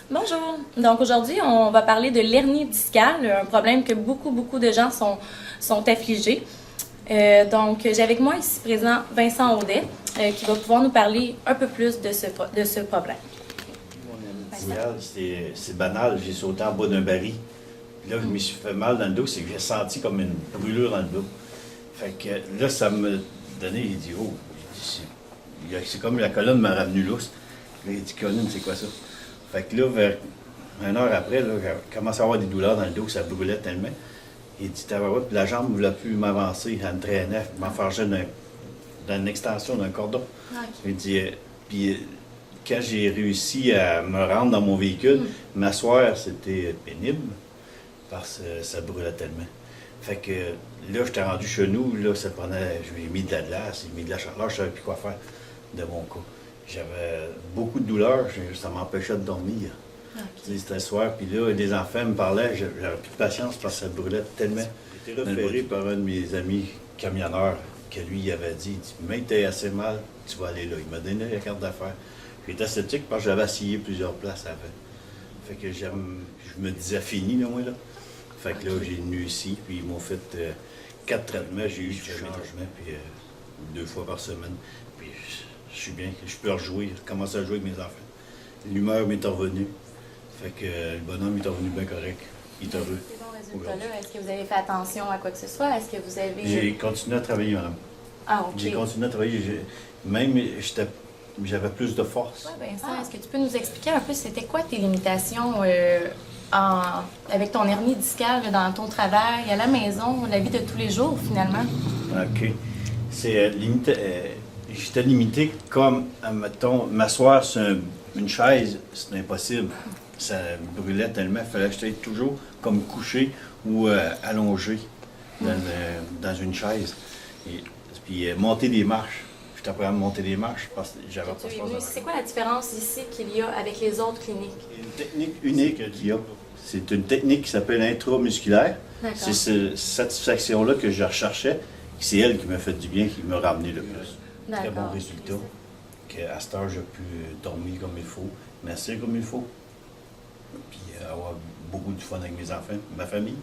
Bonjour. Donc aujourd'hui, on va parler de l'hernie discale, un problème que beaucoup de gens sont affligés. Donc j'ai avec moi ici présent Vincent Audet, qui va pouvoir nous parler un peu plus de ce problème. Mon hernie discale, c'est banal. J'ai sauté en bas d'un baril. Puis là, je me suis fait mal dans le dos, c'est que j'ai senti comme une brûlure dans le dos. Fait que là, ça me donnait, il dit, oh, c'est comme la colonne m'a revenu lousse. Là, il dit, colonne, c'est quoi ça? Fait que là, vers une heure après, là, j'ai commencé à avoir des douleurs dans le dos, ça brûlait tellement. Il dit, tabarouette, puis la jambe ne voulait plus m'avancer, elle me traînait, elle m'enfargeait dans une extension d'un cordon. Okay. Il dit, puis quand j'ai réussi à me rendre dans mon véhicule, m'asseoir, c'était pénible parce que ça brûlait tellement. Fait que là, j'étais rendu chez nous, là, ça prenait, je lui ai mis de la glace, j'ai mis de la chaleur, je ne savais plus quoi faire de mon cas. J'avais beaucoup de douleurs, ça m'empêchait de dormir. Okay. C'était le soir, puis là, les enfants me parlaient, j'avais plus de patience parce que ça brûlait tellement. J'ai été référé par un de mes amis camionneurs, que lui, il avait dit, mais t'es assez mal, tu vas aller là. Il m'a donné la carte d'affaires. J'étais sceptique parce que j'avais essayé plusieurs places avant. Fait que je me disais fini, là, moi, là. Fait que là, j'ai venu ici, puis ils m'ont fait 4 traitements, j'ai eu du changement, puis 2 fois par semaine. Puis je suis bien, je peux rejouer, commencer à jouer avec mes enfants. L'humeur m'est revenue. Fait que le bonhomme est revenu bien correct. Il est heureux. Ces bons résultats-là, est-ce que vous avez fait attention à quoi que ce soit? Est-ce que vous avez... J'ai continué à travailler, madame. Ah, OK. J'ai continué à travailler. Même, j'avais plus de force. Oui, Vincent, est-ce que tu peux nous expliquer un peu c'était quoi tes limitations avec ton hernie discale dans ton travail, à la maison, la vie de tous les jours, finalement? OK. C'est limité. J'étais limité comme, mettons, m'asseoir sur une chaise, c'est impossible. Ça brûlait tellement, il fallait que j'étais toujours comme couché ou allongé dans une chaise. Puis monter des marches. J'étais prêt à monter des marches parce que j'avais pas ça. C'est quoi la différence ici qu'il y a avec les autres cliniques? Une technique unique qu'il y a. C'est une technique qui s'appelle intramusculaire. C'est cette satisfaction-là que je recherchais. C'est elle qui m'a fait du bien, qui m'a ramené le plus. Très bon résultat. À cette heure, j'ai pu dormir comme il faut, m'asseoir comme il faut, puis avoir beaucoup de fun avec mes enfants, ma famille.